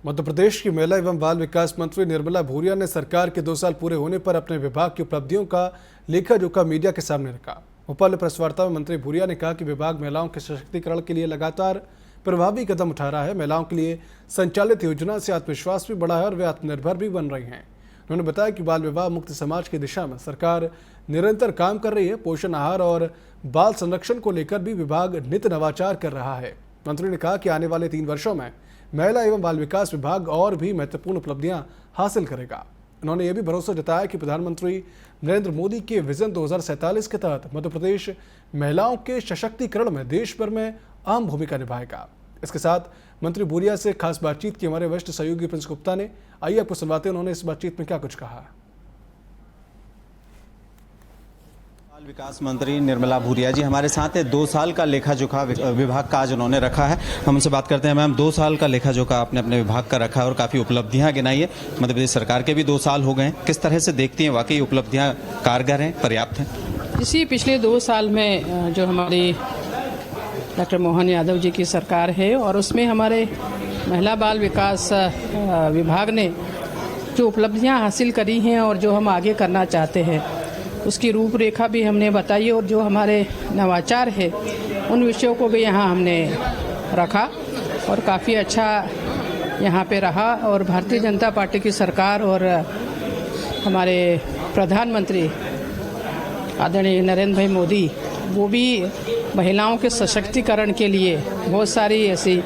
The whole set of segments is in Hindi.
मध्य प्रदेश की महिला एवं बाल विकास मंत्री निर्मला भूरिया ने सरकार के 2 साल पूरे होने पर अपने विभाग की उपलब्धियों का लेखा जोखा मीडिया के सामने रखा। भोपाल में प्रेस वार्ता में मंत्री भूरिया ने कहा कि विभाग महिलाओं के सशक्तिकरण के लिए लगातार प्रभावी कदम उठा रहा है। महिलाओं के लिए संचालित योजना से आत्मविश्वास भी बढ़ा है और वे आत्मनिर्भर भी बन रही हैं। उन्होंने बताया कि बाल विवाह मुक्त समाज की दिशा में सरकार निरंतर काम कर रही है। पोषण आहार और बाल संरक्षण को लेकर भी विभाग नित नवाचार कर रहा है। मंत्री ने कहा कि आने वाले 3 वर्षों में महिला एवं बाल विकास विभाग और भी महत्वपूर्ण उपलब्धियां हासिल करेगा। उन्होंने यह भी भरोसा जताया कि प्रधानमंत्री नरेंद्र मोदी के विजन 2047 के तहत मध्य प्रदेश महिलाओं के सशक्तिकरण में देश भर में अहम भूमिका निभाएगा। इसके साथ मंत्री भूरिया से खास बातचीत की हमारे वरिष्ठ सहयोगी प्रिंस गुप्ता ने। आइए आपको सुनवाते हैं उन्होंने इस बातचीत में क्या कुछ कहा। बाल विकास मंत्री निर्मला भूरिया जी हमारे साथ है। 2 साल का लेखा जोखा विभाग का आज उन्होंने रखा है। हम उनसे बात करते हैं। मैम, 2 साल का लेखा जोखा आपने अपने विभाग का रखा है और काफ़ी उपलब्धियां गिनाई है। मध्य प्रदेश सरकार के भी 2 साल हो गए हैं। किस तरह से देखती हैं, वाकई उपलब्धियां कारगर हैं, पर्याप्त हैं? इसी पिछले 2 साल में जो हमारी डॉक्टर मोहन यादव जी की सरकार है और उसमें हमारे महिला बाल विकास विभाग ने जो उपलब्धियां हासिल करी हैं और जो हम आगे करना चाहते हैं उसकी रूपरेखा भी हमने बताई और जो हमारे नवाचार है उन विषयों को भी यहाँ हमने रखा और काफ़ी अच्छा यहाँ पे रहा। और भारतीय जनता पार्टी की सरकार और हमारे प्रधानमंत्री आदरणीय नरेंद्र भाई मोदी वो भी महिलाओं के सशक्तिकरण के लिए बहुत सारी ऐसी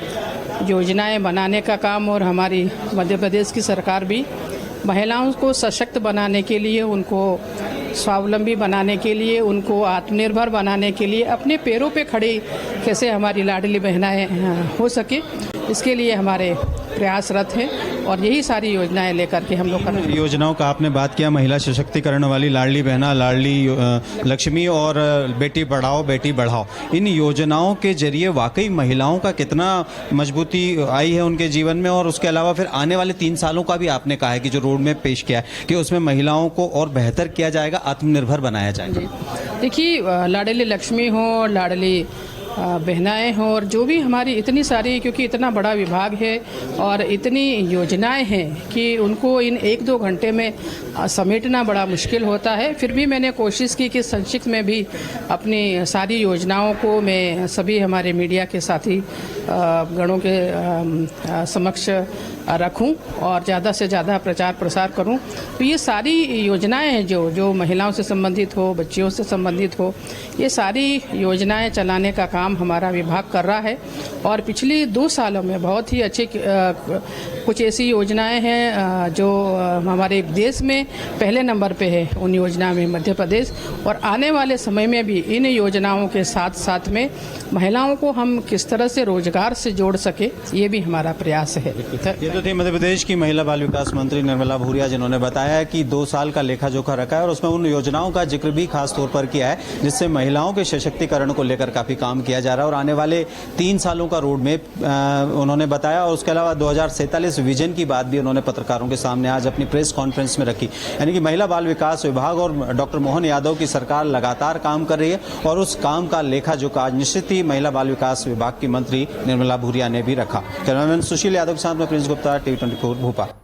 योजनाएं बनाने का काम और हमारी मध्य प्रदेश की सरकार भी महिलाओं को सशक्त बनाने के लिए, उनको स्वावलंबी बनाने के लिए, उनको आत्मनिर्भर बनाने के लिए अपने पैरों पे खड़ी कैसे हमारी लाडली बहनाएं हो सके इसके लिए हमारे प्रयासरत हैं और यही सारी योजनाएं लेकर के हम लोग कर रहे हैं। योजनाओं का आपने बात किया, महिला सशक्तिकरण वाली लाडली बहना, लाडली लक्ष्मी और बेटी पढ़ाओ बेटी बढ़ाओ, इन योजनाओं के जरिए वाकई महिलाओं का कितना मजबूती आई है उनके जीवन में। और उसके अलावा फिर आने वाले 3 सालों का भी आपने कहा है कि जो रोड मैप पेश किया है कि उसमें महिलाओं को और बेहतर किया जाएगा, आत्मनिर्भर बनाया जाएगा। देखिए, लाडली लक्ष्मी हो, लाडली बहनाएं हों और जो भी हमारी इतनी सारी, क्योंकि इतना बड़ा विभाग है और इतनी योजनाएं हैं कि उनको इन 1-2 घंटे में समेटना बड़ा मुश्किल होता है। फिर भी मैंने कोशिश की कि संक्षिप्त में भी अपनी सारी योजनाओं को मैं सभी हमारे मीडिया के साथी गणों के समक्ष रखूं और ज़्यादा से ज़्यादा प्रचार प्रसार करूं। तो ये सारी योजनाएं हैं जो महिलाओं से संबंधित हो, बच्चियों से संबंधित हो, ये सारी योजनाएं चलाने का काम हमारा विभाग कर रहा है। और पिछले 2 सालों में बहुत ही अच्छी कुछ ऐसी योजनाएं हैं जो हमारे देश में पहले नंबर पे है, उन योजनाओं में मध्य प्रदेश। और आने वाले समय में भी इन योजनाओं के साथ साथ में महिलाओं को हम किस तरह से रोजगार से जोड़ सके, ये भी हमारा प्रयास है। ये तो थी मध्य प्रदेश की महिला बाल विकास मंत्री निर्मला भूरिया, जिन्होंने बताया कि 2 साल का लेखा जोखा रखा है और उसमें उन योजनाओं का जिक्र भी खास तौर पर किया है जिससे महिलाओं के सशक्तिकरण को लेकर काफी काम किया जा रहा है। और आने वाले 3 सालों का रोड मैप उन्होंने बताया। और उसके अलावा 2047 विजन की बात भी उन्होंने पत्रकारों के सामने आज अपनी प्रेस कॉन्फ्रेंस में रखी। यानी कि महिला बाल विकास विभाग और डॉक्टर मोहन यादव की सरकार लगातार काम कर रही है और उस काम का लेखा जोखा आज निश्चित ही महिला बाल विकास विभाग की मंत्री निर्मला भूरिया ने भी रखा। कैमरामैन सुशील यादव के साथ में प्रिंस गुप्ता, TV 24 भोपाल।